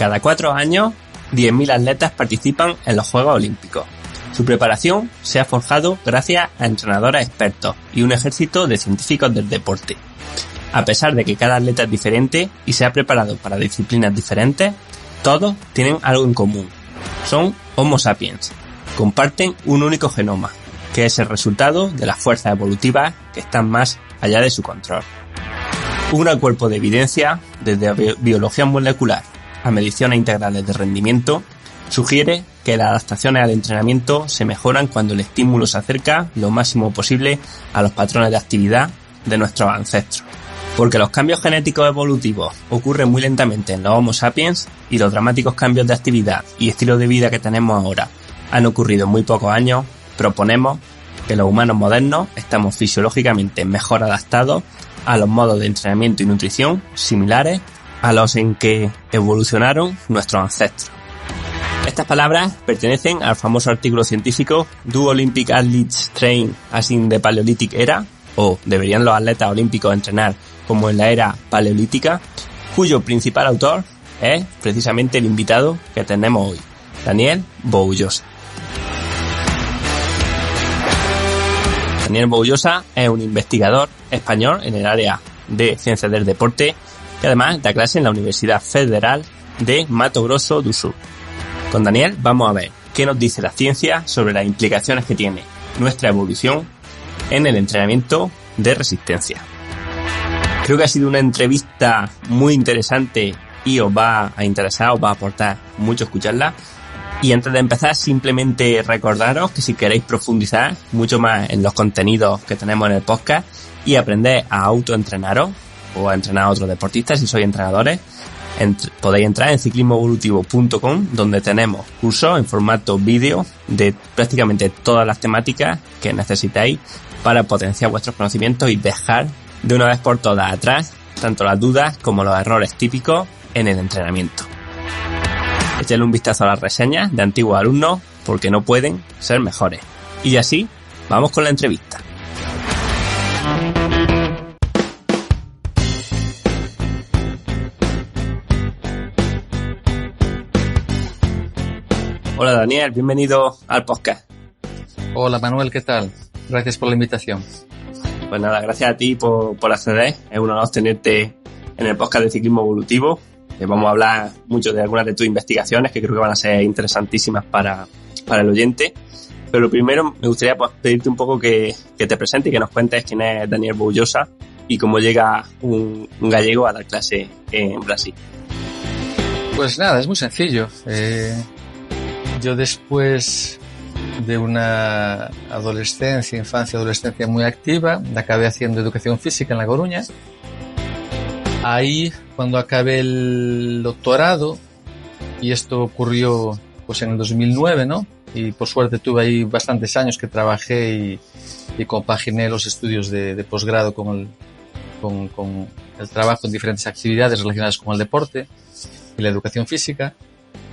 Cada 4 años, 10.000 atletas participan en los Juegos Olímpicos. Su preparación se ha forjado gracias a entrenadores expertos y un ejército de científicos del deporte. A pesar de que cada atleta es diferente y se ha preparado para disciplinas diferentes, todos tienen algo en común. Son Homo sapiens. Comparten un único genoma, que es el resultado de las fuerzas evolutivas que están más allá de su control. Un gran cuerpo de evidencia, desde biología molecular a mediciones integrales de rendimiento, sugiere que las adaptaciones al entrenamiento se mejoran cuando el estímulo se acerca lo máximo posible a los patrones de actividad de nuestros ancestros. Porque los cambios genéticos evolutivos ocurren muy lentamente en los Homo sapiens y los dramáticos cambios de actividad y estilo de vida que tenemos ahora han ocurrido en muy pocos años, proponemos que los humanos modernos estamos fisiológicamente mejor adaptados a los modos de entrenamiento y nutrición similares a los en que evolucionaron nuestros ancestros. Estas palabras pertenecen al famoso artículo científico Do Olympic Athletes Train as in the Paleolithic Era? O ¿deberían los atletas olímpicos entrenar como en la era paleolítica? Cuyo principal autor es precisamente el invitado que tenemos hoy, Daniel Boullosa. Daniel Boullosa es un investigador español en el área de ciencias del deporte que además da clase en la Universidad Federal de Mato Grosso do Sul. Con Daniel vamos a ver qué nos dice la ciencia sobre las implicaciones que tiene nuestra evolución en el entrenamiento de resistencia. Creo que ha sido una entrevista muy interesante y os va a interesar, os va a aportar mucho escucharla. Y antes de empezar, simplemente recordaros que si queréis profundizar mucho más en los contenidos que tenemos en el podcast y aprender a autoentrenaros o a entrenar a otros deportistas si sois entrenadores, podéis entrar en ciclismoevolutivo.com, donde tenemos cursos en formato vídeo de prácticamente todas las temáticas que necesitáis para potenciar vuestros conocimientos y dejar de una vez por todas atrás tanto las dudas como los errores típicos en el entrenamiento. Echadle un vistazo a las reseñas de antiguos alumnos porque no pueden ser mejores. Y así, vamos con la entrevista. Hola Daniel, bienvenido al podcast. Hola Manuel, ¿qué tal? Gracias por la invitación. Pues nada, gracias a ti por acceder. Es un honor tenerte en el podcast de Ciclismo Evolutivo. Vamos a hablar mucho de algunas de tus investigaciones que creo que van a ser interesantísimas para el oyente. Pero primero me gustaría pedirte un poco que te presentes y que nos cuentes quién es Daniel Boullosa y cómo llega un gallego a dar clase en Brasil. Pues nada, es muy sencillo. Yo después de una infancia-adolescencia muy activa, acabé haciendo educación física en La Coruña. Ahí, cuando acabé el doctorado, y esto ocurrió pues en el 2009, ¿no? Y por suerte tuve ahí bastantes años que trabajé y compaginé los estudios de posgrado con el trabajo en diferentes actividades relacionadas con el deporte y la educación física.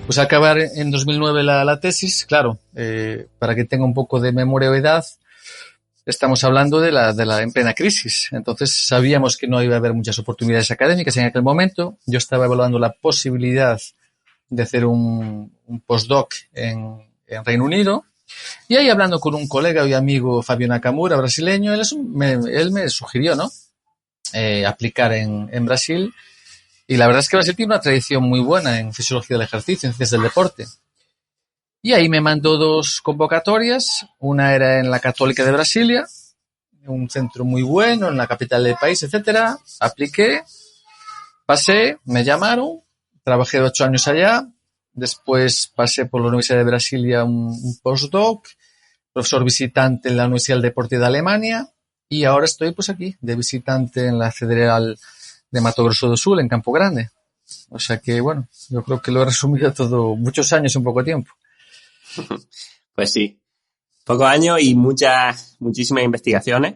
Pues al acabar en 2009 la tesis, claro, para que tenga un poco de memoria o edad, estamos hablando de la en plena crisis. Entonces sabíamos que no iba a haber muchas oportunidades académicas en aquel momento. Yo estaba evaluando la posibilidad de hacer un postdoc en Reino Unido. Y ahí hablando con un colega y amigo, Fabio Nakamura, brasileño, él me sugirió, ¿no? Aplicar en Brasil. Y la verdad es que Brasil tiene una tradición muy buena en fisiología del ejercicio, en ciencias del deporte. Y ahí me mandó 2 convocatorias. Una era en la Católica de Brasilia, un centro muy bueno, en la capital del país, etcétera. Apliqué, pasé, me llamaron, trabajé 8 años allá. Después pasé por la Universidad de Brasilia un postdoc, profesor visitante en la Universidad del Deporte de Alemania. Y ahora estoy pues aquí, de visitante en la Federal de Mato Grosso do Sul, en Campo Grande. O sea que, bueno, yo creo que lo he resumido todo, muchos años en poco tiempo. Pues sí, pocos años y muchísimas investigaciones.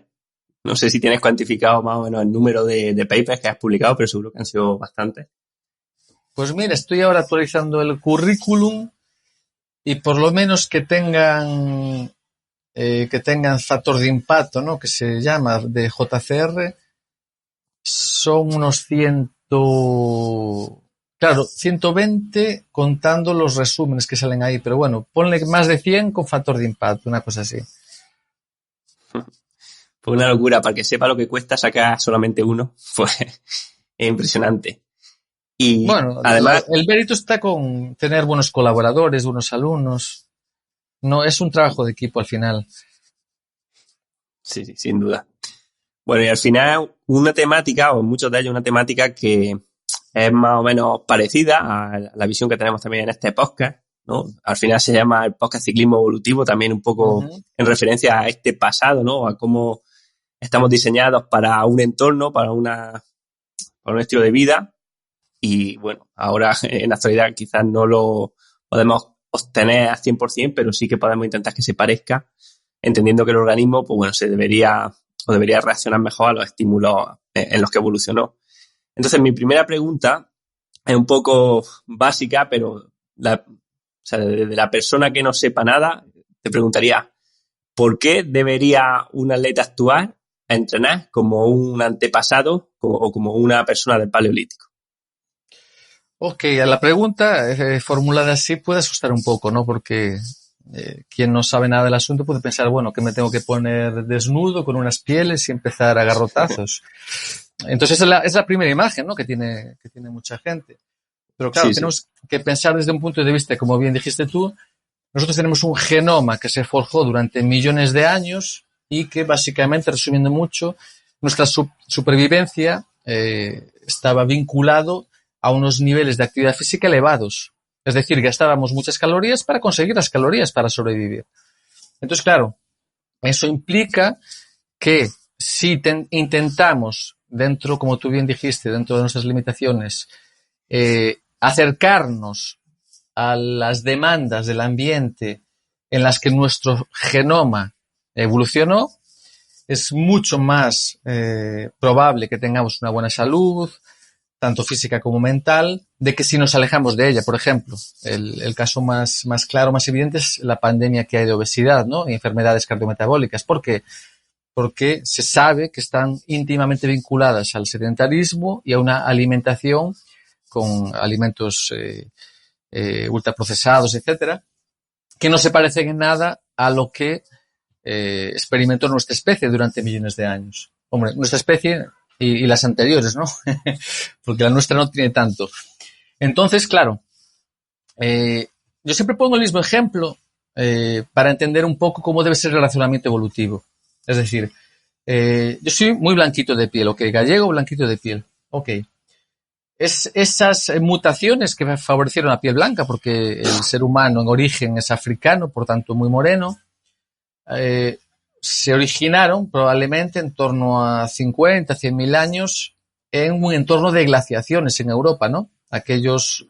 No sé si tienes cuantificado más o menos el número de papers que has publicado, pero seguro que han sido bastantes. Pues mira, estoy ahora actualizando el currículum y por lo menos que tengan factor de impacto, ¿no? Que se llama de JCR. Son unos 100, Claro, 120 contando los resúmenes que salen ahí, pero bueno, ponle más de 100 con factor de impacto, una cosa así. Fue una locura, para que sepa lo que cuesta sacar solamente uno, pues es impresionante. Y Bueno, además, el mérito está con tener buenos colaboradores, buenos alumnos. No, es un trabajo de equipo al final. sí, sí, sin duda. Bueno, y al final una temática, o muchos de ellos una temática que es más o menos parecida a la visión que tenemos también en este podcast, ¿no? Al final se llama el podcast Ciclismo Evolutivo, también un poco en referencia a este pasado, ¿no? A cómo estamos diseñados para un entorno, para un estilo de vida. Y bueno, ahora en la actualidad quizás no lo podemos obtener al 100%, pero sí que podemos intentar que se parezca, entendiendo que el organismo, pues bueno, debería reaccionar mejor a los estímulos en los que evolucionó. Entonces, mi primera pregunta es un poco básica, pero o sea, desde la persona que no sepa nada, te preguntaría, ¿por qué debería un atleta actuar a entrenar como un antepasado o como una persona del Paleolítico? Ok, a la pregunta formulada así puede asustar un poco, ¿no? Porque quien no sabe nada del asunto puede pensar, bueno, que me tengo que poner desnudo con unas pieles y empezar a garrotazos. Entonces es la primera imagen, ¿no? Que tiene mucha gente. Pero claro, Sí, sí. tenemos que pensar desde un punto de vista, como bien dijiste tú, nosotros tenemos un genoma que se forjó durante millones de años y que básicamente, resumiendo mucho, nuestra supervivencia estaba vinculado a unos niveles de actividad física elevados. Es decir, gastábamos muchas calorías para conseguir las calorías para sobrevivir. Entonces, claro, eso implica que si intentamos, dentro, como tú bien dijiste, dentro de nuestras limitaciones, acercarnos a las demandas del ambiente en las que nuestro genoma evolucionó, es mucho más probable que tengamos una buena salud, tanto física como mental, de que si nos alejamos de ella. Por ejemplo, el caso más claro, más evidente es la pandemia que hay de obesidad, ¿no? Y enfermedades cardiometabólicas. ¿Por qué? Porque se sabe que están íntimamente vinculadas al sedentarismo y a una alimentación con alimentos ultraprocesados, etcétera, que no se parecen en nada a lo que experimentó nuestra especie durante millones de años. Hombre, nuestra especie y las anteriores, ¿no? Porque la nuestra no tiene tanto. Entonces, claro, yo siempre pongo el mismo ejemplo para entender un poco cómo debe ser el razonamiento evolutivo. Es decir, yo soy muy blanquito de piel, ¿ok? Gallego, blanquito de piel, ¿ok? Esas mutaciones que favorecieron la piel blanca, porque el ser humano en origen es africano, por tanto muy moreno, se originaron probablemente en torno a 50, 100.000 años en un entorno de glaciaciones en Europa, ¿no? Aquellos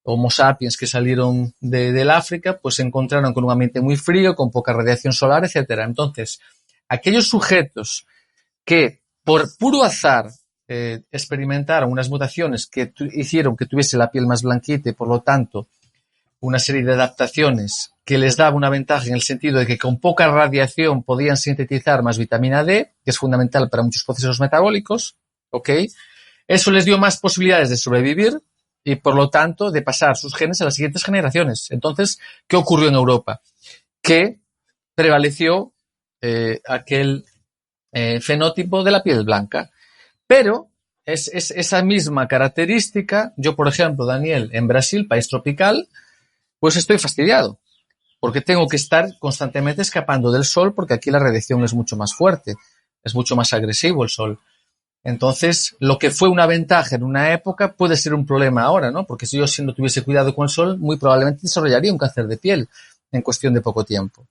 Homo sapiens que salieron del África, pues se encontraron con un ambiente muy frío, con poca radiación solar, etcétera. Entonces, aquellos sujetos que por puro azar experimentaron unas mutaciones que hicieron que tuviese la piel más blanquita y por lo tanto una serie de adaptaciones que les daba una ventaja en el sentido de que con poca radiación podían sintetizar más vitamina D, que es fundamental para muchos procesos metabólicos, ¿ok? Eso les dio más posibilidades de sobrevivir y por lo tanto de pasar sus genes a las siguientes generaciones. Entonces, ¿qué ocurrió en Europa? Que prevaleció aquel fenótipo de la piel blanca. Pero es esa misma característica, yo por ejemplo, Daniel, en Brasil, país tropical, pues estoy fastidiado, porque tengo que estar constantemente escapando del sol, porque aquí la radiación es mucho más fuerte, es mucho más agresivo el sol. Entonces, lo que fue una ventaja en una época puede ser un problema ahora, ¿no? Porque si no tuviese cuidado con el sol, muy probablemente desarrollaría un cáncer de piel en cuestión de poco tiempo.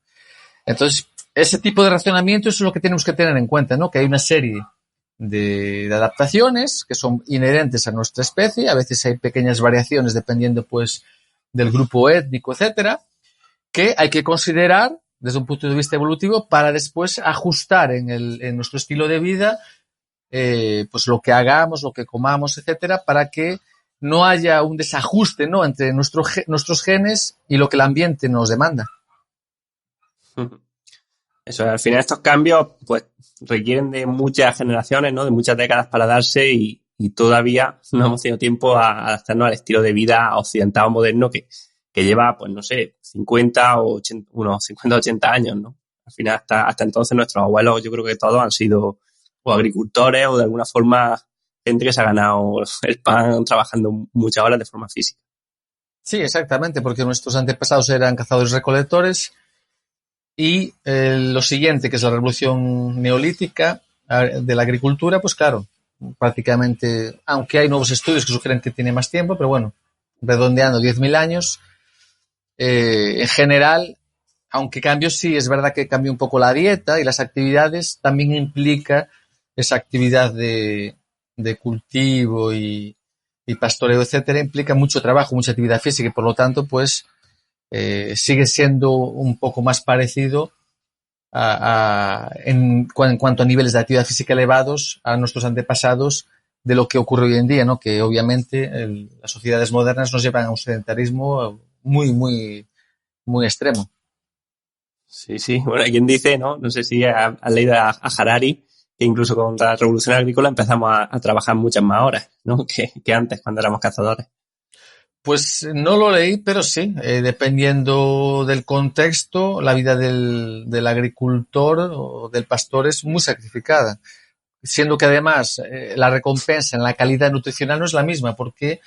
Entonces, ese tipo de razonamiento es lo que tenemos que tener en cuenta, ¿no? Que hay una serie de adaptaciones que son inherentes a nuestra especie, a veces hay pequeñas variaciones dependiendo, pues, del grupo étnico, etcétera, que hay que considerar desde un punto de vista evolutivo para después ajustar en nuestro estilo de vida pues lo que hagamos, lo que comamos, etcétera, para que no haya un desajuste, ¿no? Entre nuestros genes y lo que el ambiente nos demanda. Eso, al final estos cambios pues requieren de muchas generaciones, ¿no? De muchas décadas para darse y y todavía no hemos tenido tiempo a adaptarnos al estilo de vida occidental o moderno que lleva, pues no sé, 50 o 80, unos 50 o 80 años, ¿no? Al final, hasta entonces nuestros abuelos, yo creo que todos han sido o agricultores o de alguna forma gente que se ha ganado el pan trabajando muchas horas de forma física. Sí, exactamente, porque nuestros antepasados eran cazadores-recolectores y lo siguiente, que es la revolución neolítica de la agricultura, pues claro, prácticamente, aunque hay nuevos estudios que sugieren que tiene más tiempo, pero bueno, redondeando 10.000 años, en general, aunque cambio sí, es verdad que cambia un poco la dieta y las actividades, también implica esa actividad de cultivo y pastoreo, etcétera, implica mucho trabajo, mucha actividad física y por lo tanto, pues, sigue siendo un poco más parecido en cuanto a niveles de actividad física elevados a nuestros antepasados de lo que ocurre hoy en día, ¿no? Que obviamente las sociedades modernas nos llevan a un sedentarismo muy, muy, muy extremo. Sí, sí. Bueno, hay quien dice, ¿no? No sé si has leído a Harari, que incluso con la revolución agrícola empezamos a trabajar muchas más horas, ¿no? Que antes, cuando éramos cazadores. Pues no lo leí, pero sí, dependiendo del contexto, la vida del agricultor o del pastor es muy sacrificada, siendo que además la recompensa en la calidad nutricional no es la misma, porque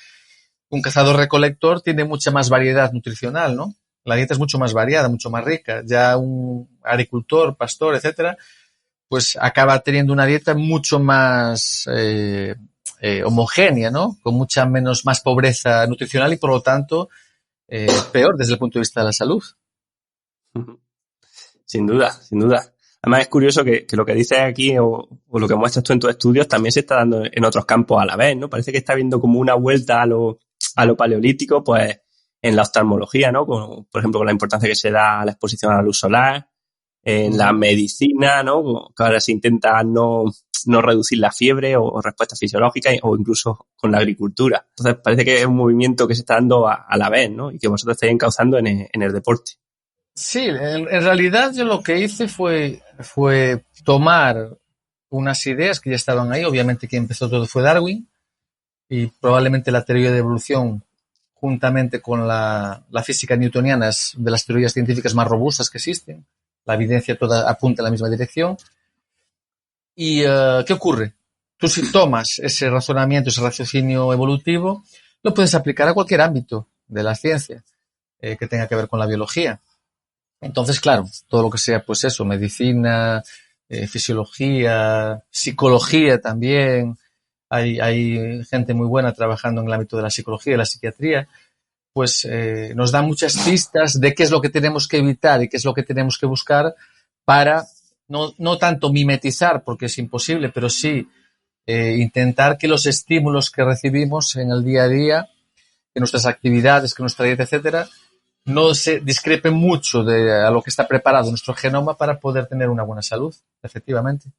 un cazador-recolector tiene mucha más variedad nutricional, ¿no? La dieta es mucho más variada, mucho más rica. Ya un agricultor, pastor, etcétera, pues acaba teniendo una dieta mucho más homogénea, ¿no? Con mucha más pobreza nutricional y por lo tanto peor desde el punto de vista de la salud. Sin duda, sin duda. Además es curioso que lo que dices aquí o lo que muestras tú en tus estudios también se está dando en otros campos a la vez, ¿no? Parece que está habiendo como una vuelta a lo paleolítico, pues en la oftalmología, ¿no? Por ejemplo, con la importancia que se da a la exposición a la luz solar, en la medicina, ¿no? Que ahora se intenta no reducir la fiebre o respuestas fisiológicas o incluso con la agricultura. Entonces parece que es un movimiento que se está dando a la vez, ¿no? Y que vosotros estáis encauzando en el deporte. Sí, en realidad yo lo que hice fue tomar unas ideas que ya estaban ahí. Obviamente quien empezó todo fue Darwin y probablemente la teoría de evolución juntamente con la física newtoniana es de las teorías científicas más robustas que existen. La evidencia toda apunta en la misma dirección. ¿Y qué ocurre? Tú si tomas ese razonamiento, ese raciocinio evolutivo, lo puedes aplicar a cualquier ámbito de la ciencia que tenga que ver con la biología. Entonces, claro, todo lo que sea, pues eso, medicina, fisiología, psicología también. Hay gente muy buena trabajando en el ámbito de la psicología y la psiquiatría. Pues nos da muchas pistas de qué es lo que tenemos que evitar y qué es lo que tenemos que buscar para no tanto mimetizar, porque es imposible, pero sí intentar que los estímulos que recibimos en el día a día, que nuestras actividades, que nuestra dieta, etcétera, no se discrepen mucho a lo que está preparado nuestro genoma para poder tener una buena salud, efectivamente.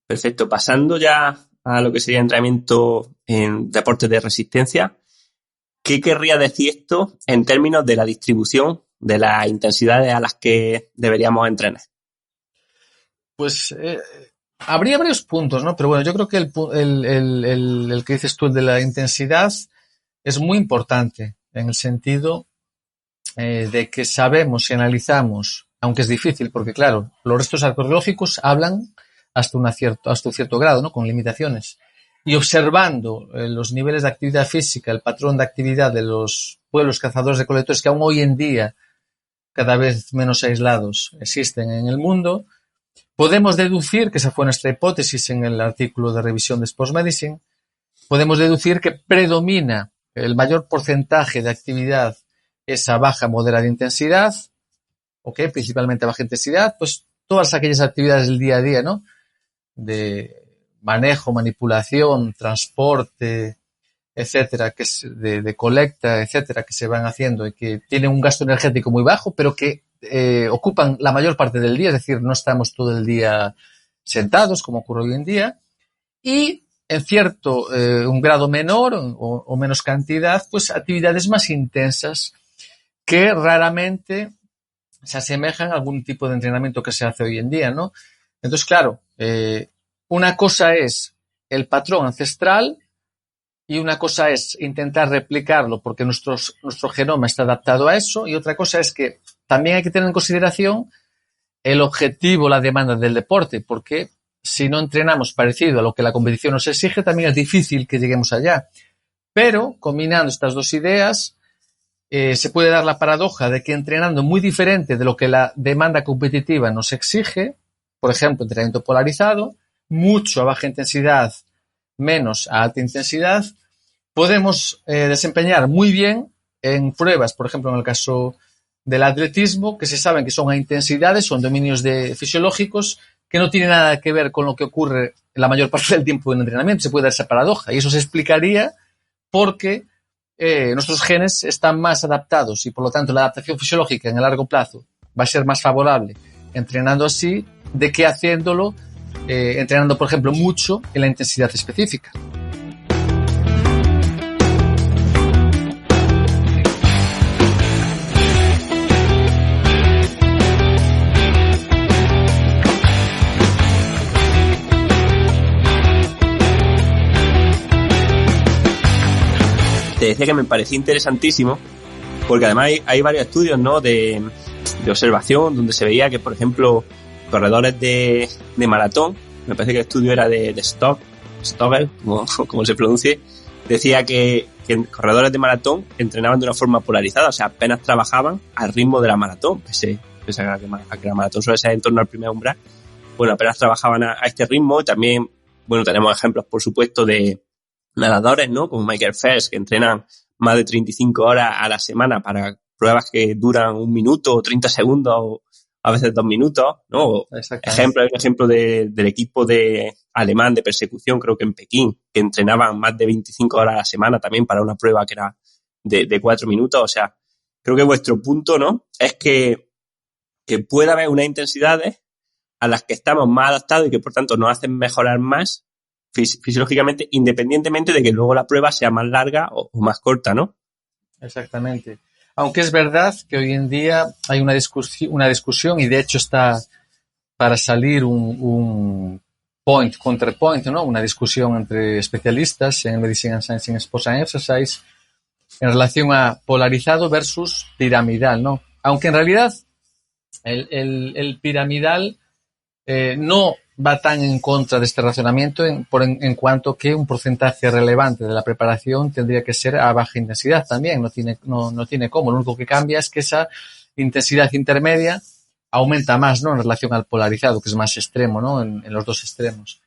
Perfecto. Pasando ya a lo que sería entrenamiento en deportes de resistencia, ¿qué querría decir esto en términos de la distribución de las intensidades a las que deberíamos entrenar? Pues habría varios puntos, ¿no? Pero bueno, yo creo que el que dices tú de la intensidad es muy importante en el sentido de que sabemos y analizamos, aunque es difícil, porque claro, los restos arqueológicos hablan hasta un cierto grado, ¿no? Con limitaciones. Y observando los niveles de actividad física, el patrón de actividad de los pueblos cazadores recolectores que aún hoy en día, cada vez menos aislados, existen en el mundo, podemos deducir, que esa fue nuestra hipótesis en el artículo de revisión de Sports Medicine, podemos deducir que predomina el mayor porcentaje de actividad esa baja moderada intensidad, ¿ok? Principalmente baja intensidad, pues todas aquellas actividades del día a día, ¿no? De manejo, manipulación, transporte, etcétera, que es de colecta, etcétera, que se van haciendo y que tienen un gasto energético muy bajo, pero que ocupan la mayor parte del día, es decir, no estamos todo el día sentados, como ocurre hoy en día, y en cierto, un grado menor o menos cantidad, pues actividades más intensas que raramente se asemejan a algún tipo de entrenamiento que se hace hoy en día, ¿no? Entonces, claro, una cosa es el patrón ancestral y una cosa es intentar replicarlo porque nuestro genoma está adaptado a eso, y otra cosa es que también hay que tener en consideración el objetivo, la demanda del deporte, porque si no entrenamos parecido a lo que la competición nos exige, también es difícil que lleguemos allá. Pero, combinando estas dos ideas, se puede dar la paradoja de que entrenando muy diferente de lo que la demanda competitiva nos exige, por ejemplo, entrenamiento polarizado, mucho a baja intensidad, menos a alta intensidad, podemos desempeñar muy bien en pruebas, por ejemplo, en el caso del atletismo, que se saben que son a intensidades, son dominios fisiológicos que no tienen nada que ver con lo que ocurre la mayor parte del tiempo en entrenamiento. Se puede dar esa paradoja, y eso se explicaría porque nuestros genes están más adaptados y por lo tanto la adaptación fisiológica en el largo plazo va a ser más favorable entrenando así de que haciéndolo entrenando, por ejemplo, mucho en la intensidad específica. Te decía que me parecía interesantísimo porque además hay varios estudios, ¿no?, de observación donde se veía que, por ejemplo, corredores de maratón, me parece que el estudio era de Stocker, como se pronuncie, decía que corredores de maratón entrenaban de una forma polarizada, o sea, apenas trabajaban al ritmo de la maratón, pese a que la maratón suele ser en torno al primer umbral. Bueno, apenas trabajaban a este ritmo. Y también, bueno, tenemos ejemplos, por supuesto, de nadadores, ¿no?, como Michael Phelps, que entrenan más de 35 horas a la semana para pruebas que duran 1 minuto o 30 segundos o a veces 2 minutos, ¿no? Hay un ejemplo del equipo alemán de persecución, creo que en Pekín, que entrenaban más de 25 horas a la semana también para una prueba que era de 4 minutos. O sea, creo que vuestro punto, ¿no?, es que puede haber unas intensidades a las que estamos más adaptados y que por tanto nos hacen mejorar más fisiológicamente, independientemente de que luego la prueba sea más larga o más corta, ¿no? Exactamente. Aunque es verdad que hoy en día hay una discusión, y de hecho está para salir un counterpoint, ¿no?, una discusión entre especialistas en Medicine and Science in Sports and Exercise en relación a polarizado versus piramidal, ¿no? Aunque en realidad el piramidal no va tan en contra de este razonamiento en cuanto que un porcentaje relevante de la preparación tendría que ser a baja intensidad también. No tiene cómo. Lo único que cambia es que esa intensidad intermedia aumenta más, ¿no?, en relación al polarizado, que es más extremo, ¿no?, en los dos extremos.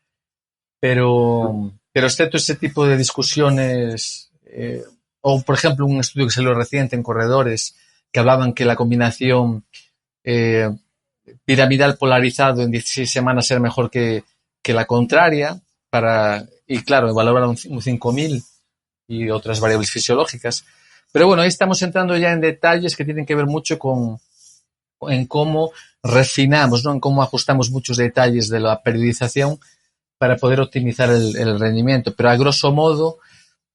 Pero excepto ese tipo de discusiones, o por ejemplo un estudio que salió reciente en corredores que hablaban que la combinación piramidal polarizado en 16 semanas era mejor que la contraria, y claro, valoraron un 5000 y otras variables fisiológicas. Pero bueno, ahí estamos entrando ya en detalles que tienen que ver mucho en cómo refinamos, ¿no?, en cómo ajustamos muchos detalles de la periodización para poder optimizar el rendimiento. Pero a grosso modo,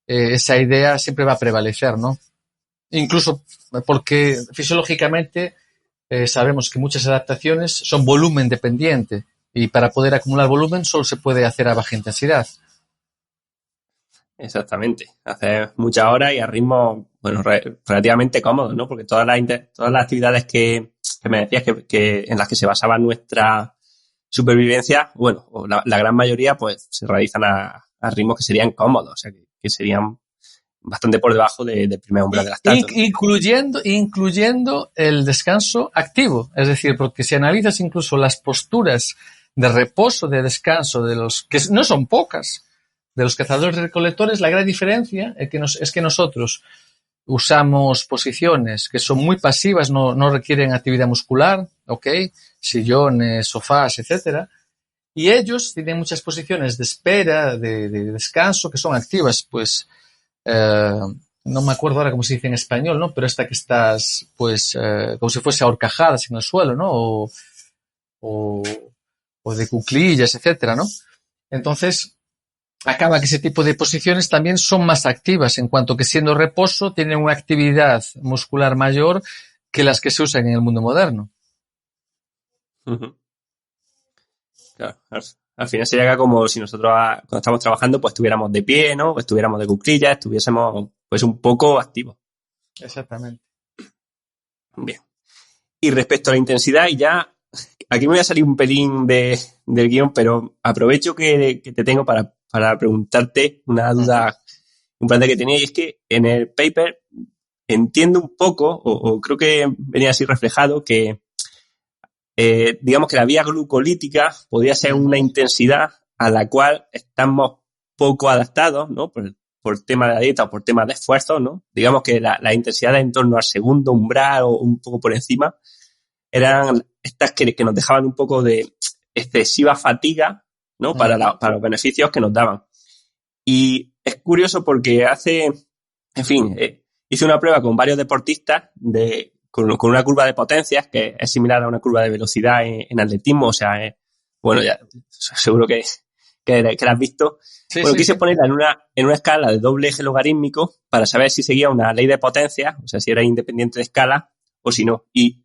esa idea siempre va a prevalecer, ¿no? Incluso porque fisiológicamente sabemos que muchas adaptaciones son volumen dependiente, y para poder acumular volumen solo se puede hacer a baja intensidad. Exactamente. Hacer muchas horas y a ritmos, bueno, relativamente cómodos, ¿no? Porque todas las actividades que me decías que en las que se basaba nuestra supervivencia, bueno, o la gran mayoría, pues se realizan a ritmos que serían cómodos, o sea, que serían bastante por debajo del primer umbral de lactato, ¿no? Incluyendo el descanso activo. Es decir, porque si analizas incluso las posturas de reposo, de descanso, de los que no son pocas, de los cazadores recolectores, la gran diferencia es que nosotros usamos posiciones que son muy pasivas, no requieren actividad muscular, ¿ok? Sillones, sofás, etcétera. Y ellos tienen muchas posiciones de espera, de descanso, que son activas, pues no me acuerdo ahora cómo se dice en español, ¿no? Pero esta que estás, pues, como si fuese ahorcajadas en el suelo, ¿no? O de cuclillas, etcétera, ¿no? Entonces, acaba que ese tipo de posiciones también son más activas, en cuanto que siendo reposo tienen una actividad muscular mayor que las que se usan en el mundo moderno. Uh-huh. Claro, Al final sería como si nosotros cuando estamos trabajando pues estuviéramos de pie, ¿no? Estuviéramos de cuclillas, estuviésemos pues un poco activos. Exactamente. Bien. Y respecto a la intensidad, y ya aquí me voy a salir un pelín del guión, pero aprovecho que te tengo para preguntarte una duda, un plan que tenía, y es que en el paper entiendo un poco, o creo que venía así reflejado, que digamos que la vía glucolítica podría ser una intensidad a la cual estamos poco adaptados, ¿no? Por tema de la dieta o por tema de esfuerzo, ¿no? Digamos que la intensidad en torno al segundo umbral o un poco por encima eran estas que nos dejaban un poco de excesiva fatiga, ¿no? Para los beneficios que nos daban. Y es curioso porque en fin, hice una prueba con varios deportistas con una curva de potencias que es similar a una curva de velocidad en atletismo, o sea, bueno, ya seguro que la has visto. Sí, bueno, quise ponerla en una escala de doble eje logarítmico para saber si seguía una ley de potencia, o sea, si era independiente de escala o si no. Y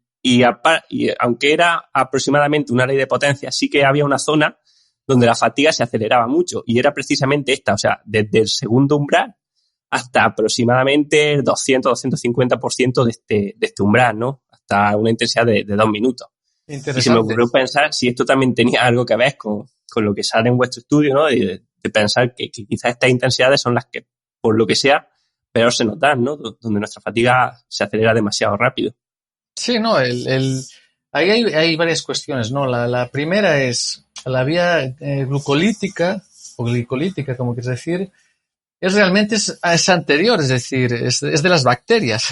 aunque era aproximadamente una ley de potencia, sí que había una zona donde la fatiga se aceleraba mucho y era precisamente esta, o sea, desde el segundo umbral hasta aproximadamente el 200-250% de este umbral, ¿no? Hasta una intensidad de 2 minutos. Y se me ocurrió pensar si esto también tenía algo que ver con lo que sale en vuestro estudio, ¿no? De pensar que quizás estas intensidades son las que, por lo que sea, peor se nos dan, ¿no? Donde nuestra fatiga se acelera demasiado rápido. Sí, no, ahí hay varias cuestiones, ¿no? La primera es la vía glucolítica o glicolítica, como quieres decir, realmente es anterior, es decir, es de las bacterias.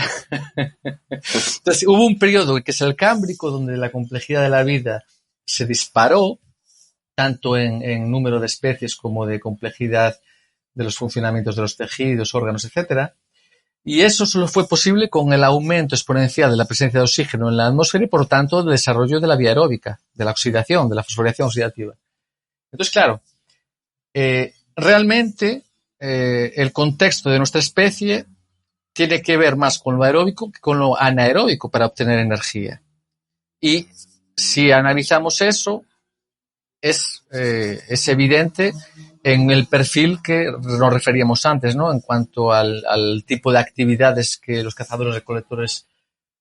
Entonces, hubo un periodo que es el Cámbrico, donde la complejidad de la vida se disparó, tanto en número de especies como de complejidad de los funcionamientos de los tejidos, órganos, etcétera. Y eso solo fue posible con el aumento exponencial de la presencia de oxígeno en la atmósfera y, por tanto, el desarrollo de la vía aeróbica, de la oxidación, de la fosforilación oxidativa. Entonces, claro, realmente el contexto de nuestra especie tiene que ver más con lo aeróbico que con lo anaeróbico para obtener energía. Y si analizamos eso, es evidente en el perfil que nos referíamos antes, ¿no? En cuanto al tipo de actividades que los cazadores recolectores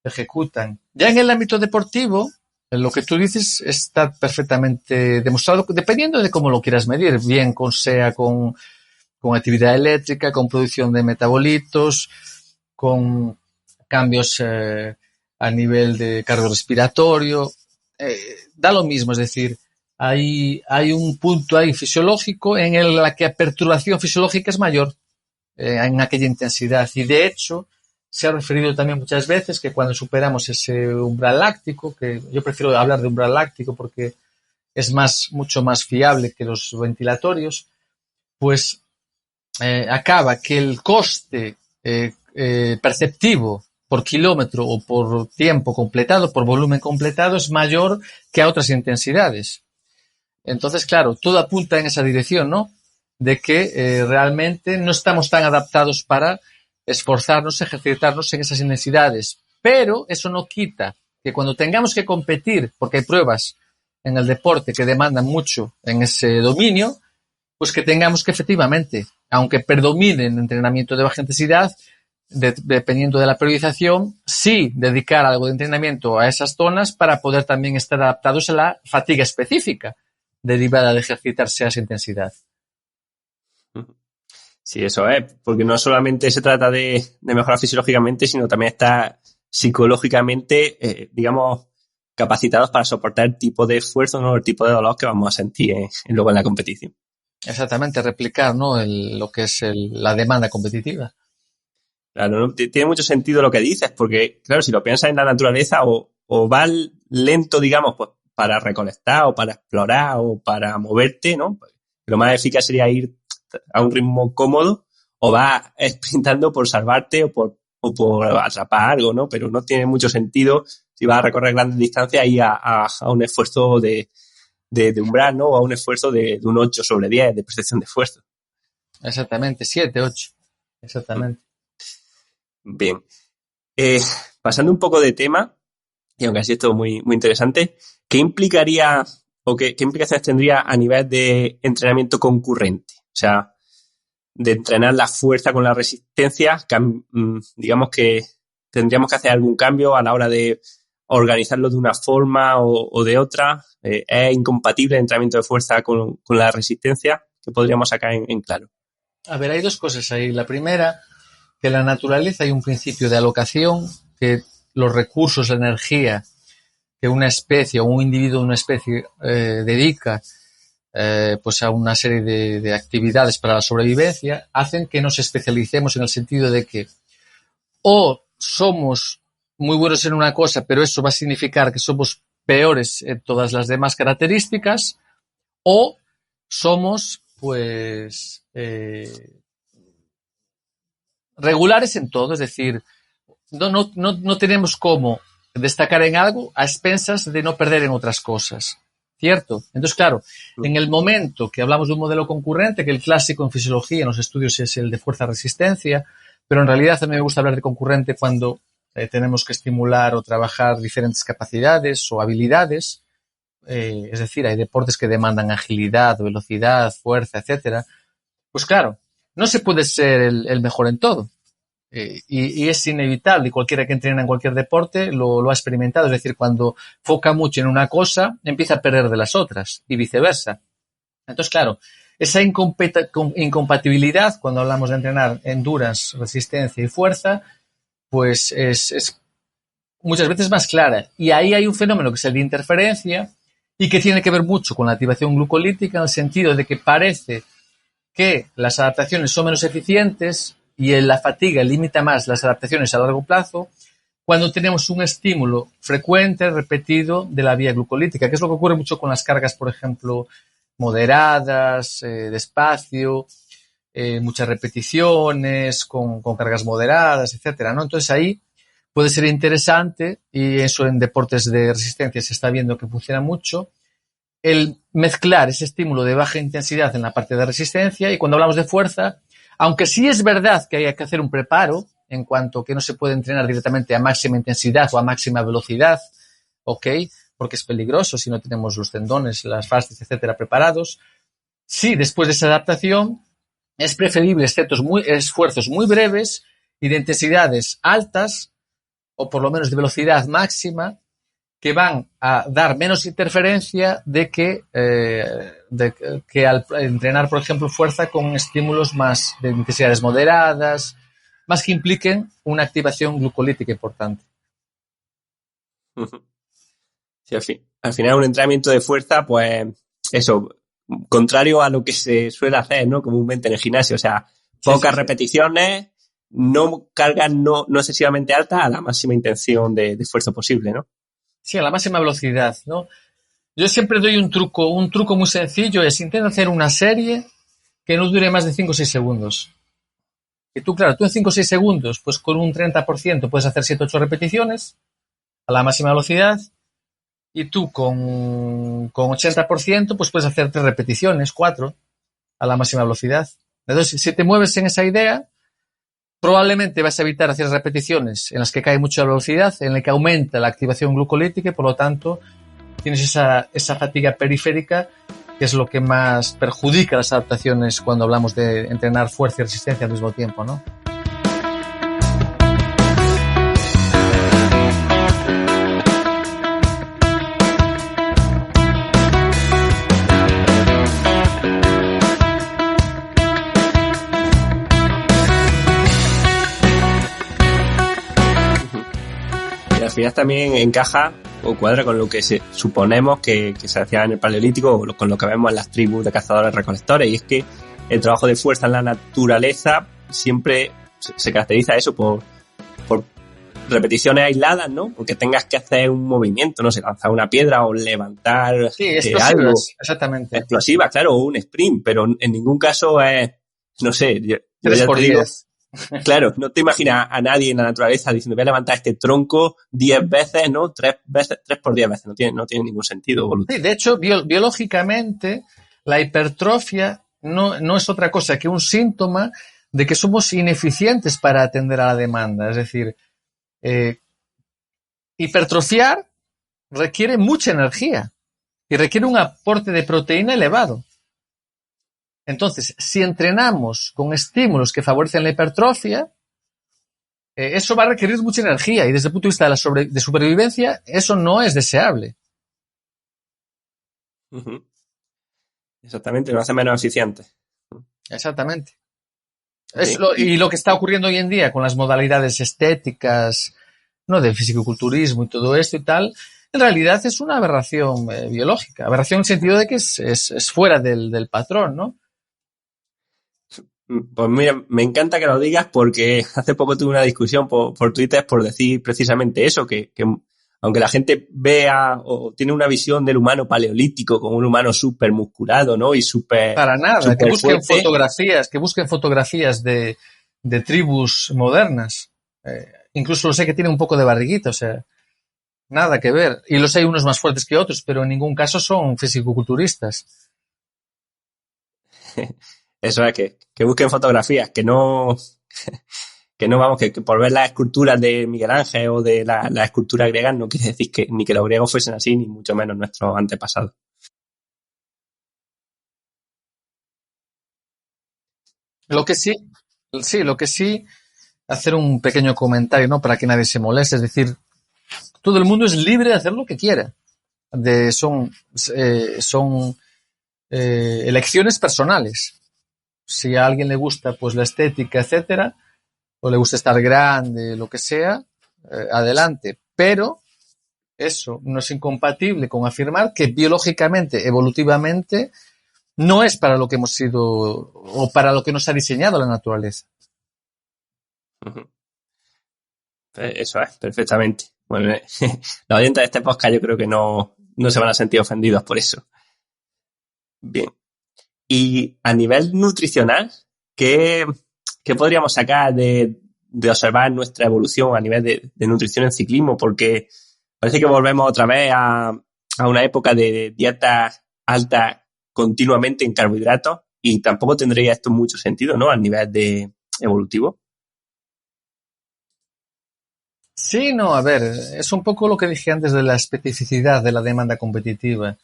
ejecutan. Ya en el ámbito deportivo, lo que tú dices está perfectamente demostrado, dependiendo de cómo lo quieras medir, bien sea con actividad eléctrica, con producción de metabolitos, con cambios a nivel de cardiorrespiratorio. Da lo mismo, es decir, hay un punto ahí fisiológico en la que la perturbación fisiológica es mayor en aquella intensidad. Y de hecho, se ha referido también muchas veces que cuando superamos ese umbral láctico, que yo prefiero hablar de umbral láctico porque es mucho más fiable que los ventilatorios, pues acaba que el coste perceptivo por kilómetro o por tiempo completado, por volumen completado, es mayor que a otras intensidades. Entonces, claro, todo apunta en esa dirección, ¿no? De que realmente no estamos tan adaptados para esforzarnos, ejercitarnos en esas intensidades. Pero eso no quita que cuando tengamos que competir, porque hay pruebas en el deporte que demandan mucho en ese dominio, pues que tengamos que efectivamente, aunque predomine el entrenamiento de baja intensidad, dependiendo de la periodización, sí dedicar algo de entrenamiento a esas zonas para poder también estar adaptados a la fatiga específica derivada de ejercitarse a esa intensidad. Sí, eso es, porque no solamente se trata de mejorar fisiológicamente, sino también estar psicológicamente, digamos, capacitados para soportar el tipo de esfuerzo, ¿no? El tipo de dolor que vamos a sentir luego en la competición. Exactamente, replicar, ¿no? Lo que es la demanda competitiva. Claro, ¿no? Tiene mucho sentido lo que dices, porque, claro, si lo piensas en la naturaleza, o vas lento, digamos, pues para recolectar o para explorar o para moverte, ¿no? Pues, lo más eficaz sería ir a un ritmo cómodo, o vas sprintando por salvarte o por atrapar algo, ¿no? Pero no tiene mucho sentido si vas a recorrer grandes distancias y a un esfuerzo de umbral, ¿no? O a un esfuerzo de un 8/10 de percepción de esfuerzo. Exactamente, 7, 8. Exactamente. Bien. Pasando un poco de tema, y aunque así esto es muy, muy interesante, ¿qué implicaría o qué implicaciones tendría a nivel de entrenamiento concurrente? O sea, de entrenar la fuerza con la resistencia, digamos que tendríamos que hacer algún cambio a la hora de organizarlo de una forma o de otra. ¿Es incompatible el entrenamiento de fuerza con la resistencia? ¿Qué podríamos sacar en claro? A ver, hay dos cosas ahí. La primera, que en la naturaleza hay un principio de alocación, que los recursos, la energía que una especie o un individuo de una especie dedica pues a una serie de actividades para la sobrevivencia, hacen que nos especialicemos en el sentido de que o somos muy buenos en una cosa, pero eso va a significar que somos peores en todas las demás características, o somos pues regulares en todo, es decir, no tenemos cómo destacar en algo a expensas de no perder en otras cosas, ¿cierto? Entonces, claro, en el momento que hablamos de un modelo concurrente, que el clásico en fisiología, en los estudios, es el de fuerza-resistencia, pero en realidad a mí me gusta hablar de concurrente cuando tenemos que estimular o trabajar diferentes capacidades o habilidades, es decir, hay deportes que demandan agilidad, velocidad, fuerza, etcétera. Pues claro, no se puede ser el mejor en todo. Y es inevitable, y cualquiera que entrena en cualquier deporte lo ha experimentado, es decir, cuando foca mucho en una cosa, empieza a perder de las otras, y viceversa. Entonces, claro, esa incompatibilidad, cuando hablamos de entrenar endurance, resistencia y fuerza, pues es muchas veces más clara. Y ahí hay un fenómeno que es el de interferencia, y que tiene que ver mucho con la activación glucolítica, en el sentido de que parece que las adaptaciones son menos eficientes y la fatiga limita más las adaptaciones a largo plazo cuando tenemos un estímulo frecuente, repetido de la vía glucolítica, que es lo que ocurre mucho con las cargas, por ejemplo, moderadas, despacio, muchas repeticiones, con cargas moderadas, etcétera, ¿no? Entonces ahí puede ser interesante, y eso en deportes de resistencia se está viendo que funciona mucho, el mezclar ese estímulo de baja intensidad en la parte de resistencia, y cuando hablamos de fuerza, aunque sí es verdad que hay que hacer un preparo en cuanto que no se puede entrenar directamente a máxima intensidad o a máxima velocidad, ¿ok? Porque es peligroso si no tenemos los tendones, las fascias, etcétera, preparados. Sí, después de esa adaptación es preferible esfuerzos muy breves y de intensidades altas, o por lo menos de velocidad máxima, que van a dar menos interferencia de que al entrenar, por ejemplo, fuerza con estímulos más de intensidades moderadas, más que impliquen una activación glucolítica importante. Sí, al final un entrenamiento de fuerza, pues eso, contrario a lo que se suele hacer, ¿no? Comúnmente en el gimnasio, o sea, pocas repeticiones, no cargas no excesivamente altas a la máxima intención de esfuerzo posible, ¿no? Sí, a la máxima velocidad, ¿no? Yo siempre doy un truco muy sencillo, es intenta hacer una serie que no dure más de 5 o 6 segundos. Y tú en 5 o 6 segundos, pues con un 30% puedes hacer 7 o 8 repeticiones a la máxima velocidad, y tú con 80% pues puedes hacer 3 repeticiones, 4 a la máxima velocidad. Entonces, si te mueves en esa idea, probablemente vas a evitar hacer repeticiones en las que cae mucha velocidad, en las que aumenta la activación glucolítica, y por lo tanto tienes esa fatiga periférica, que es lo que más perjudica las adaptaciones cuando hablamos de entrenar fuerza y resistencia al mismo tiempo, ¿no? Al final también encaja o cuadra con lo que suponemos que se hacía en el Paleolítico, o con lo que vemos en las tribus de cazadores-recolectores, y es que el trabajo de fuerza en la naturaleza siempre se caracteriza eso por repeticiones aisladas, ¿no? Porque tengas que hacer un movimiento, no sé, lanzar una piedra o levantar algo. Exactamente. Explosivas, claro, o un sprint, pero en ningún caso es, no sé, yo 3 por 10. Claro, no te imaginas a nadie en la naturaleza diciendo voy a levantar este tronco 10 veces, ¿no? 3 por 10 veces, no tiene ningún sentido evolutivo. Sí, de hecho, biológicamente, la hipertrofia no es otra cosa que un síntoma de que somos ineficientes para atender a la demanda. Es decir, hipertrofiar requiere mucha energía. y requiere un aporte de proteína elevado. Entonces, si entrenamos con estímulos que favorecen la hipertrofia, eso va a requerir mucha energía y desde el punto de vista de supervivencia, eso no es deseable. Ujú. Exactamente, lo hace menos eficiente. Exactamente. Sí. Y lo que está ocurriendo hoy en día con las modalidades estéticas, ¿no?, del fisicoculturismo y todo esto y tal, en realidad es una aberración biológica. Aberración en el sentido de que es fuera del patrón, ¿no? Pues mira, me encanta que lo digas porque hace poco tuve una discusión por Twitter por decir precisamente eso, que aunque la gente vea o tiene una visión del humano paleolítico como un humano súper musculado, ¿no? Y súper Para nada, que busquen fuerte. fotografías de tribus modernas. Incluso sé que tienen un poco de barriguita, o sea, nada que ver. Y los hay unos más fuertes que otros, pero en ningún caso son fisicoculturistas. Eso es, que busquen fotografías, que no vamos, que por ver las esculturas de Miguel Ángel o de la escultura griega no quiere decir que ni que los griegos fuesen así, ni mucho menos nuestros antepasados. Lo que sí, lo que sí, hacer un pequeño comentario, ¿no? Para que nadie se moleste, es decir, todo el mundo es libre de hacer lo que quiera. Son elecciones personales. Si a alguien le gusta, pues, la estética, etcétera, o le gusta estar grande, lo que sea, adelante. Pero eso no es incompatible con afirmar que biológicamente, evolutivamente, no es para lo que hemos sido o para lo que nos ha diseñado la naturaleza. Uh-huh. Eso es, perfectamente. Bueno, los oyentes de este podcast yo creo que no se van a sentir ofendidos por eso. Bien. Y a nivel nutricional, ¿qué podríamos sacar de observar nuestra evolución a nivel de nutrición en ciclismo? Porque parece que volvemos otra vez a una época de dietas altas continuamente en carbohidratos y tampoco tendría esto mucho sentido, ¿no? A nivel de evolutivo. Sí, no, a ver, es un poco lo que dije antes de la especificidad de la demanda competitiva.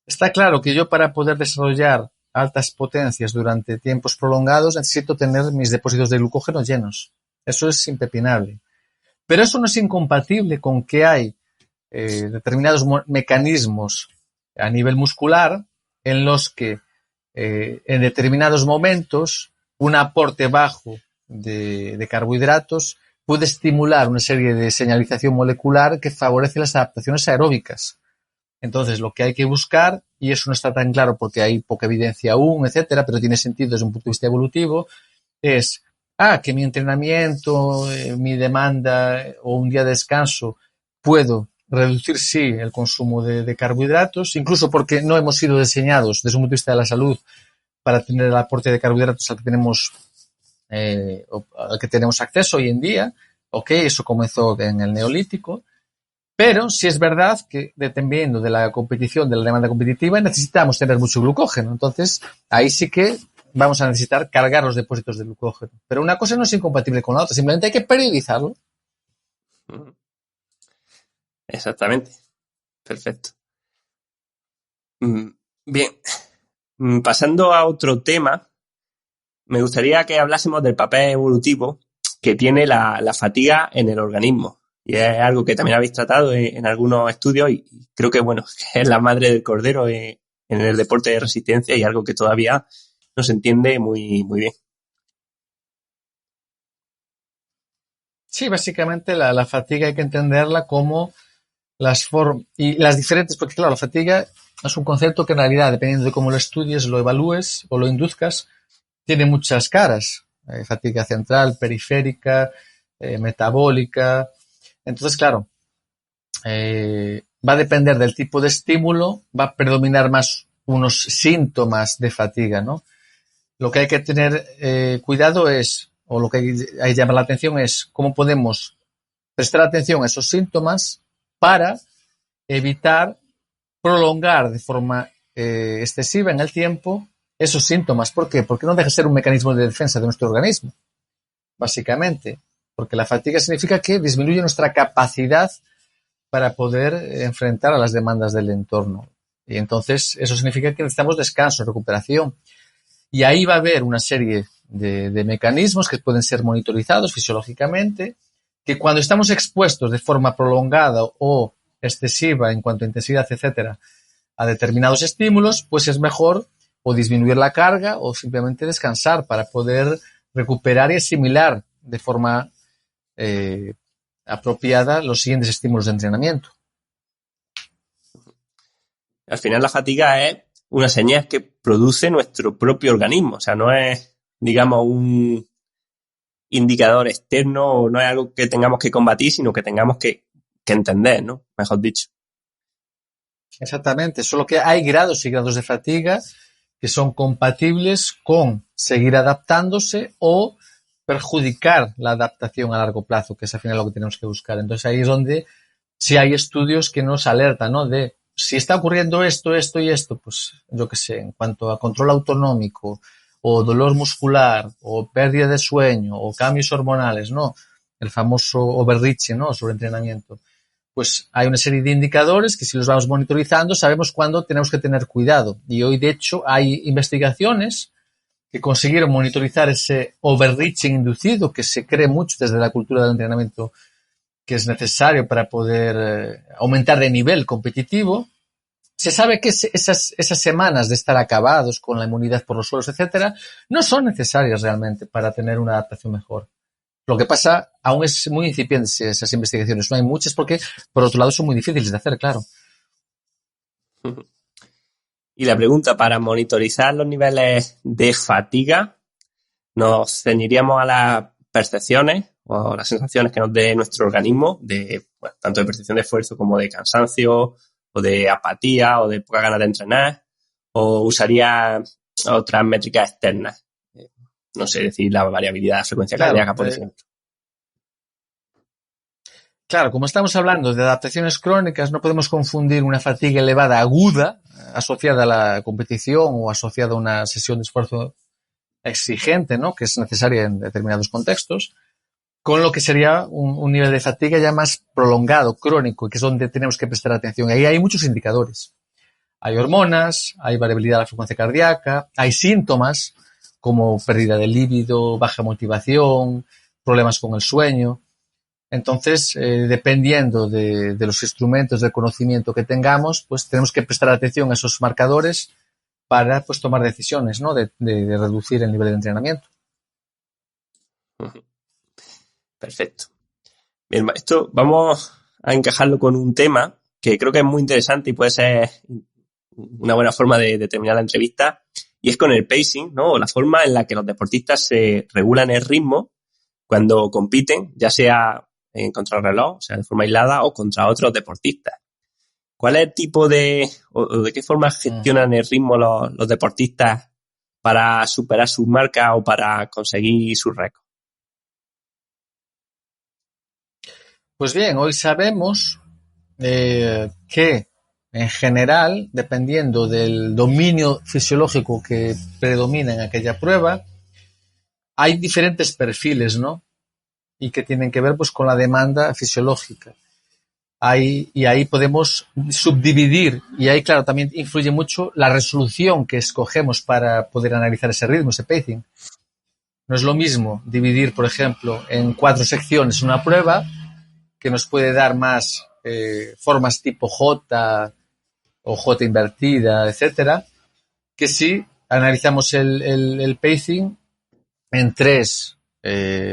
Está claro que yo para poder desarrollar altas potencias durante tiempos prolongados necesito tener mis depósitos de glucógeno llenos. Eso es impepinable. Pero eso no es incompatible con que hay determinados mecanismos a nivel muscular en los que en determinados momentos un aporte bajo de carbohidratos puede estimular una serie de señalización molecular que favorece las adaptaciones aeróbicas. Entonces, lo que hay que buscar, y eso no está tan claro porque hay poca evidencia aún, etcétera, pero tiene sentido desde un punto de vista evolutivo, es que mi entrenamiento, mi demanda o un día de descanso puedo reducir, sí, el consumo de carbohidratos, incluso porque no hemos sido diseñados desde un punto de vista de la salud para tener el aporte de carbohidratos al que tenemos acceso hoy en día. Ok, eso comenzó en el Neolítico, pero sí es verdad que dependiendo de la competición, de la demanda competitiva, necesitamos tener mucho glucógeno. Entonces, ahí sí que vamos a necesitar cargar los depósitos de glucógeno. Pero una cosa no es incompatible con la otra, simplemente hay que periodizarlo. Exactamente. Perfecto. Bien. Pasando a otro tema, me gustaría que hablásemos del papel evolutivo que tiene la fatiga en el organismo. Y es algo que también habéis tratado en algunos estudios y creo que, bueno, que es la madre del cordero en el deporte de resistencia y algo que todavía no se entiende muy, muy bien. Sí, básicamente la fatiga hay que entenderla como y las diferentes, porque claro, la fatiga es un concepto que en realidad, dependiendo de cómo lo estudies, lo evalúes o lo induzcas, tiene muchas caras. Fatiga central, periférica, metabólica. Entonces, claro, va a depender del tipo de estímulo, va a predominar más unos síntomas de fatiga, ¿no? Lo que hay que tener cuidado es, o lo que hay que llamar la atención es cómo podemos prestar atención a esos síntomas para evitar prolongar de forma excesiva en el tiempo esos síntomas. ¿Por qué? Porque no deja de ser un mecanismo de defensa de nuestro organismo, básicamente. Porque la fatiga significa que disminuye nuestra capacidad para poder enfrentar a las demandas del entorno. Y entonces eso significa que necesitamos descanso, recuperación. Y ahí va a haber una serie de mecanismos que pueden ser monitorizados fisiológicamente, que cuando estamos expuestos de forma prolongada o excesiva en cuanto a intensidad, etcétera, a determinados estímulos, pues es mejor o disminuir la carga o simplemente descansar para poder recuperar y asimilar de forma apropiada los siguientes estímulos de entrenamiento. Al final la fatiga es una señal que produce nuestro propio organismo, o sea, no es, digamos, un indicador externo, no es algo que tengamos que combatir, sino que tengamos que entender, ¿no? Mejor dicho. Exactamente, solo que hay grados y grados de fatiga que son compatibles con seguir adaptándose o perjudicar la adaptación a largo plazo, que es al final lo que tenemos que buscar. Entonces ahí es donde sí hay estudios que nos alertan, ¿no? De si está ocurriendo esto, esto y esto, pues yo qué sé, en cuanto a control autonómico o dolor muscular o pérdida de sueño o cambios hormonales, ¿no? El famoso overreaching, ¿no? Sobreentrenamiento. Pues hay una serie de indicadores que si los vamos monitorizando sabemos cuándo tenemos que tener cuidado. Y hoy, de hecho, hay investigaciones que consiguieron monitorizar ese overreaching inducido que se cree mucho desde la cultura del entrenamiento que es necesario para poder aumentar de nivel competitivo. Se sabe que esas semanas de estar acabados con la inmunidad por los suelos, etcétera, no son necesarias realmente para tener una adaptación mejor. Lo que pasa, aún es muy incipiente esas investigaciones. No hay muchas porque, por otro lado, son muy difíciles de hacer, claro. Y la pregunta, para monitorizar los niveles de fatiga, ¿nos ceñiríamos a las percepciones o las sensaciones que nos dé nuestro organismo, de tanto de percepción de esfuerzo como de cansancio o de apatía o de poca ganas de entrenar? ¿O usaría otras métricas externas? No sé, decir la variabilidad de la frecuencia cardíaca, por ejemplo. Claro, como estamos hablando de adaptaciones crónicas, no podemos confundir una fatiga elevada aguda asociada a la competición o asociada a una sesión de esfuerzo exigente, ¿no? Que es necesaria en determinados contextos, con lo que sería un nivel de fatiga ya más prolongado, crónico, que es donde tenemos que prestar atención. Ahí hay muchos indicadores. Hay hormonas, hay variabilidad de la frecuencia cardíaca, hay síntomas como pérdida de líbido, baja motivación, problemas con el sueño. Entonces, dependiendo de los instrumentos de conocimiento que tengamos, pues tenemos que prestar atención a esos marcadores para pues tomar decisiones, ¿no? De reducir el nivel de entrenamiento. Perfecto. Bien, esto vamos a encajarlo con un tema que creo que es muy interesante y puede ser una buena forma de terminar la entrevista, y es con el pacing, ¿no? O la forma en la que los deportistas se regulan el ritmo cuando compiten, ya sea en contrarreloj, o sea, de forma aislada, o contra otros deportistas. ¿Cuál es el tipo o de qué forma gestionan el ritmo los deportistas para superar sus marcas o para conseguir sus récords? Pues bien, hoy sabemos que en general, dependiendo del dominio fisiológico que predomina en aquella prueba, hay diferentes perfiles, ¿no? Y que tienen que ver pues con la demanda fisiológica. Y ahí podemos subdividir, y ahí claro también influye mucho la resolución que escogemos para poder analizar ese ritmo, ese pacing. No es lo mismo dividir, por ejemplo, en 4 secciones una prueba que nos puede dar más formas tipo J o J invertida, etcétera, que si analizamos el pacing en 3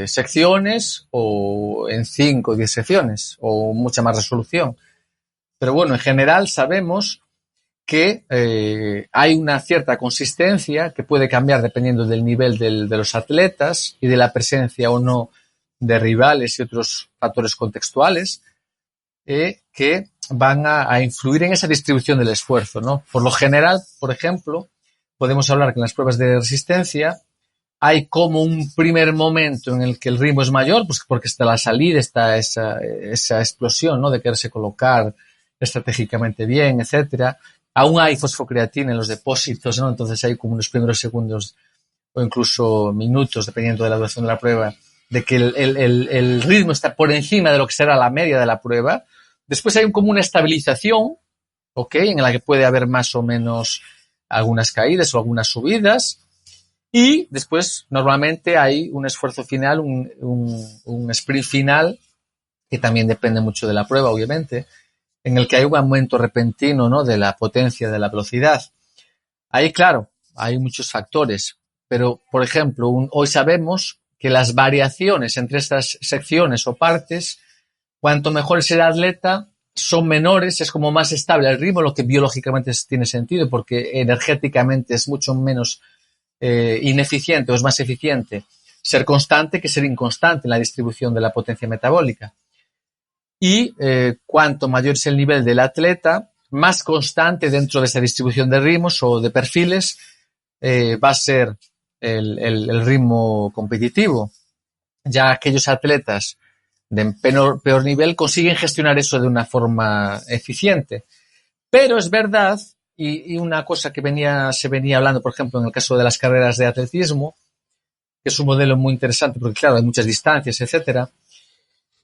secciones o en 5 o 10 secciones o mucha más resolución. Pero bueno, en general sabemos que hay una cierta consistencia que puede cambiar dependiendo del nivel de los atletas y de la presencia o no de rivales y otros factores contextuales que van a influir en esa distribución del esfuerzo, ¿no? Por lo general, por ejemplo, podemos hablar que en las pruebas de resistencia hay como un primer momento en el que el ritmo es mayor, pues porque está la salida, está esa explosión, ¿no? De quererse colocar estratégicamente bien, etcétera. Aún hay fosfocreatina en los depósitos, ¿no? Entonces hay como unos primeros segundos o incluso minutos, dependiendo de la duración de la prueba, de que el ritmo está por encima de lo que será la media de la prueba. Después hay como una estabilización, ¿ok? En la que puede haber más o menos algunas caídas o algunas subidas. Y después, normalmente hay un esfuerzo final, un sprint final, que también depende mucho de la prueba, obviamente, en el que hay un aumento repentino, ¿no?, de la potencia, de la velocidad. Ahí, claro, hay muchos factores, pero, por ejemplo, hoy sabemos que las variaciones entre estas secciones o partes, cuanto mejor es el atleta, son menores, es como más estable el ritmo, lo que biológicamente tiene sentido, porque energéticamente es mucho menos ineficiente o es más eficiente ser constante que ser inconstante en la distribución de la potencia metabólica. Y cuanto mayor es el nivel del atleta, más constante dentro de esa distribución de ritmos o de perfiles va a ser el ritmo competitivo. Ya aquellos atletas de peor nivel consiguen gestionar eso de una forma eficiente. Pero es verdad, y una cosa que se venía hablando, por ejemplo, en el caso de las carreras de atletismo, que es un modelo muy interesante porque, claro, hay muchas distancias, etcétera,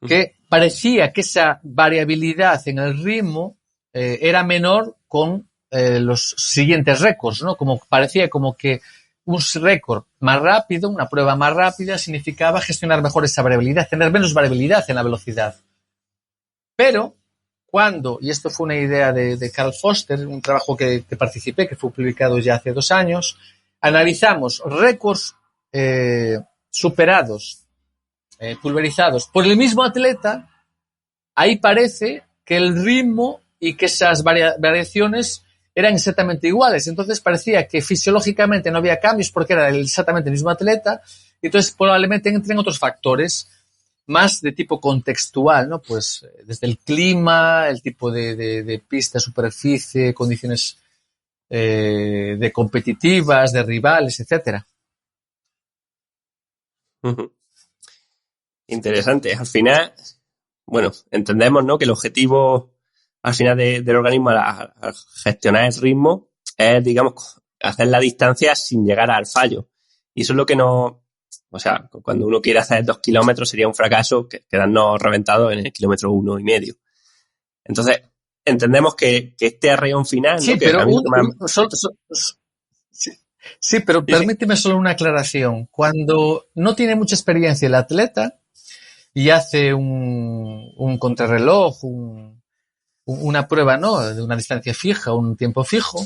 que parecía que esa variabilidad en el ritmo era menor con los siguientes récords, ¿no? Como parecía como que un récord más rápido, una prueba más rápida, significaba gestionar mejor esa variabilidad, tener menos variabilidad en la velocidad. Pero cuando, y esto fue una idea de Carl Foster, un trabajo que participé, que fue publicado ya hace 2 años, analizamos récords superados, pulverizados por el mismo atleta, ahí parece que el ritmo y que esas variaciones eran exactamente iguales. Entonces parecía que fisiológicamente no había cambios porque era exactamente el mismo atleta, y entonces probablemente entren otros factores más de tipo contextual, ¿no? Pues desde el clima, el tipo de pista, superficie, condiciones de competitivas, de rivales, etcétera. Interesante. Al final, bueno, entendemos, ¿no?, que el objetivo al final del organismo al gestionar el ritmo es, digamos, hacer la distancia sin llegar al fallo. Y eso es lo que no... O sea, cuando uno quiere hacer 2 kilómetros sería un fracaso quedarnos reventados en el kilómetro 1,5. Entonces, entendemos que este arreón final, ¿no? Sí, Que pero a mí sí, pero sí, sí. permíteme solo una aclaración. Cuando no tiene mucha experiencia el atleta y hace un contrarreloj, una prueba, ¿no?, de una distancia fija, un tiempo fijo,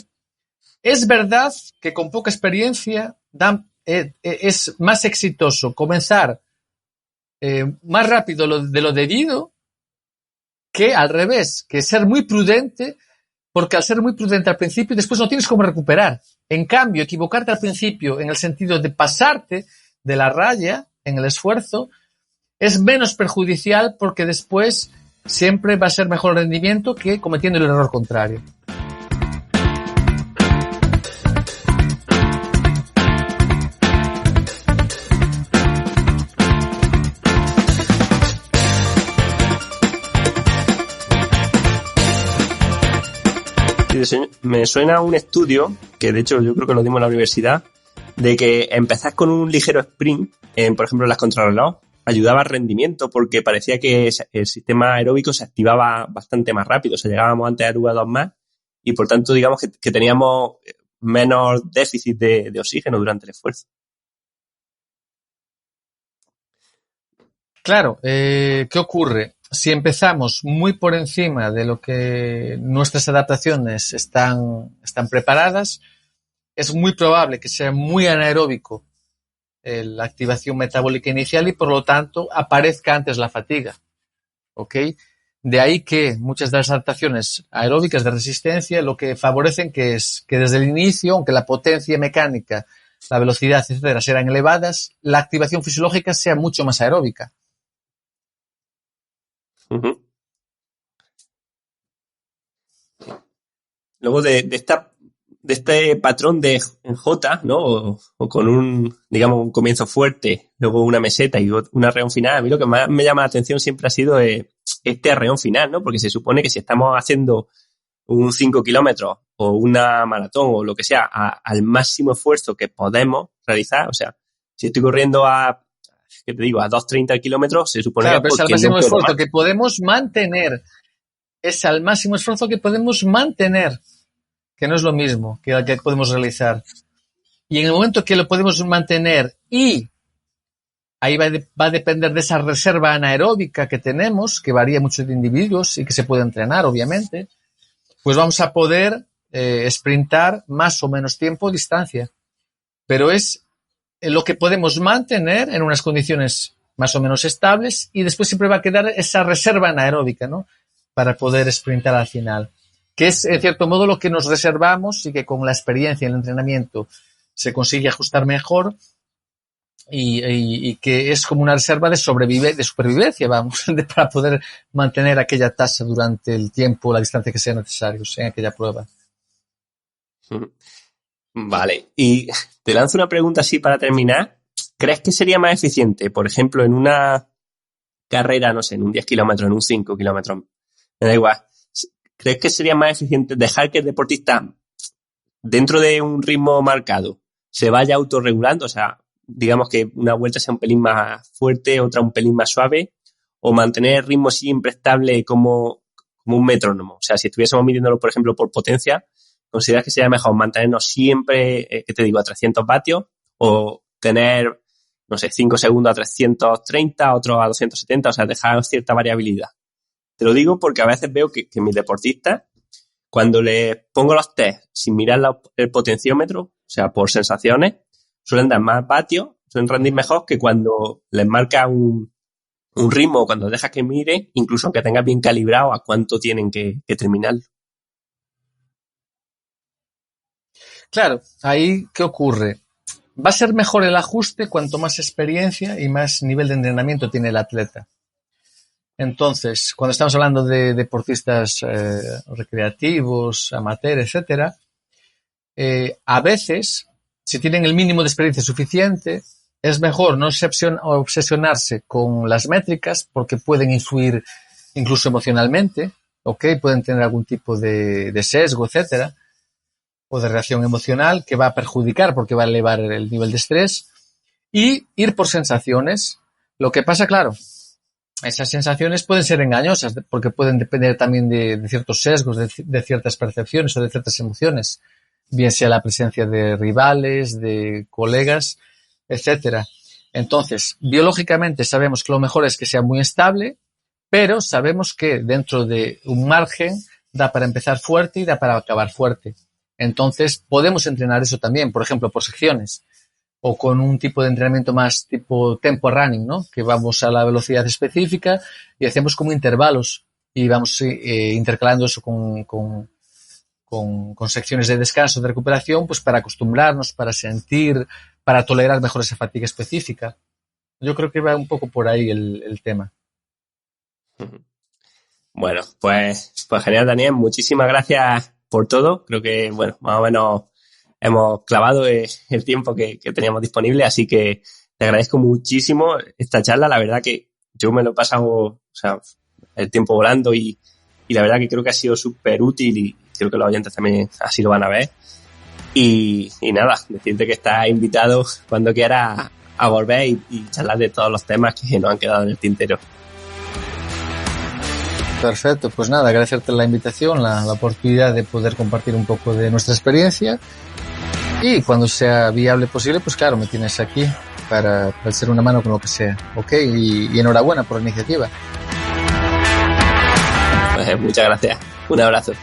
es verdad que con poca experiencia es más exitoso comenzar más rápido de lo debido que al revés, que ser muy prudente, porque al ser muy prudente al principio después no tienes cómo recuperar. En cambio, equivocarte al principio en el sentido de pasarte de la raya en el esfuerzo es menos perjudicial porque después siempre va a ser mejor rendimiento que cometiendo el error contrario. Me suena un estudio, que de hecho yo creo que lo dimos en la universidad, de que empezar con un ligero sprint, por ejemplo en las contrarreloj, ayudaba al rendimiento porque parecía que el sistema aeróbico se activaba bastante más rápido, o sea, llegábamos antes al V2 más y por tanto digamos que teníamos menos déficit de oxígeno durante el esfuerzo. Claro, ¿qué ocurre? Si empezamos muy por encima de lo que nuestras adaptaciones están preparadas, es muy probable que sea muy anaeróbico la activación metabólica inicial y por lo tanto aparezca antes la fatiga. ¿Ok? De ahí que muchas de las adaptaciones aeróbicas de resistencia lo que favorecen que es que desde el inicio, aunque la potencia mecánica, la velocidad, etcétera, serán elevadas, la activación fisiológica sea mucho más aeróbica. Uh-huh. Luego de este patrón de J, ¿no? O con un comienzo fuerte, luego una meseta y un arreón final. A mí lo que más me llama la atención siempre ha sido este arreón final, ¿no? Porque se supone que si estamos haciendo un 5 kilómetros o una maratón o lo que sea al máximo esfuerzo que podemos realizar, o sea, si estoy corriendo ¿qué te digo? A 2:30 kilómetros, se supone claro, que pero es el máximo esfuerzo que podemos mantener. es al máximo esfuerzo que podemos mantener, que no es lo mismo que el que podemos realizar. Y en el momento que lo podemos mantener y ahí va a depender de esa reserva anaeróbica que tenemos, que varía mucho de individuos y que se puede entrenar, obviamente, pues vamos a poder sprintar más o menos tiempo o distancia. Pero es lo que podemos mantener en unas condiciones más o menos estables y después siempre va a quedar esa reserva anaeróbica, ¿no? Para poder sprintar al final. Que es, en cierto modo, lo que nos reservamos y que con la experiencia y el entrenamiento se consigue ajustar mejor y que es como una reserva de supervivencia, vamos, para poder mantener aquella tasa durante el tiempo, la distancia que sea necesario en aquella prueba. Vale, y te lanzo una pregunta así para terminar. ¿Crees que sería más eficiente, por ejemplo, en una carrera, no sé, en un 10 kilómetros, en un 5 kilómetros, me da igual, ¿crees que sería más eficiente dejar que el deportista, dentro de un ritmo marcado, se vaya autorregulando? O sea, digamos que una vuelta sea un pelín más fuerte, otra un pelín más suave, o mantener el ritmo siempre estable como un metrónomo. O sea, si estuviésemos midiéndolo, por ejemplo, por potencia, ¿consideras que sería mejor mantenernos siempre, ¿qué te digo?, a 300 vatios o tener, no sé, 5 segundos a 330, otros a 270, o sea, dejar cierta variabilidad? Te lo digo porque a veces veo que mis deportistas, cuando les pongo los test sin mirar el potenciómetro, o sea, por sensaciones, suelen dar más vatios, suelen rendir mejor que cuando les marca un ritmo, cuando dejas que mire, incluso aunque tengas bien calibrado a cuánto tienen que terminar. Claro, ahí, ¿qué ocurre? Va a ser mejor el ajuste cuanto más experiencia y más nivel de entrenamiento tiene el atleta. Entonces, cuando estamos hablando de deportistas recreativos, amateur, etcétera, a veces, si tienen el mínimo de experiencia suficiente, es mejor no obsesionarse con las métricas porque pueden influir incluso emocionalmente, pueden tener algún tipo de sesgo, etcétera, o de reacción emocional que va a perjudicar porque va a elevar el nivel de estrés, y ir por sensaciones. Lo que pasa, claro, esas sensaciones pueden ser engañosas porque pueden depender también de ciertos sesgos, de ciertas percepciones o de ciertas emociones, bien sea la presencia de rivales, de colegas, etcétera. Entonces, biológicamente sabemos que lo mejor es que sea muy estable, pero sabemos que dentro de un margen da para empezar fuerte y da para acabar fuerte. Entonces, podemos entrenar eso también, por ejemplo, por secciones o con un tipo de entrenamiento más tipo tempo running, ¿no? Que vamos a la velocidad específica y hacemos como intervalos y vamos intercalando eso con secciones de descanso, de recuperación, pues para acostumbrarnos, para sentir, para tolerar mejor esa fatiga específica. Yo creo que va un poco por ahí el tema. Bueno, pues genial, Daniel. Muchísimas gracias por todo. Creo que, bueno, más o menos hemos clavado el tiempo que teníamos disponible, así que te agradezco muchísimo esta charla. La verdad que yo me lo he pasado, o sea, el tiempo volando y la verdad que creo que ha sido súper útil y creo que los oyentes también así lo van a ver. Y nada, decirte que estás invitado cuando quieras a volver y charlar de todos los temas que nos han quedado en el tintero. Perfecto, pues nada, agradecerte la invitación, la oportunidad de poder compartir un poco de nuestra experiencia y cuando sea viable posible, pues claro, me tienes aquí para echar una mano con lo que sea, y enhorabuena por la iniciativa. Pues muchas gracias, un abrazo.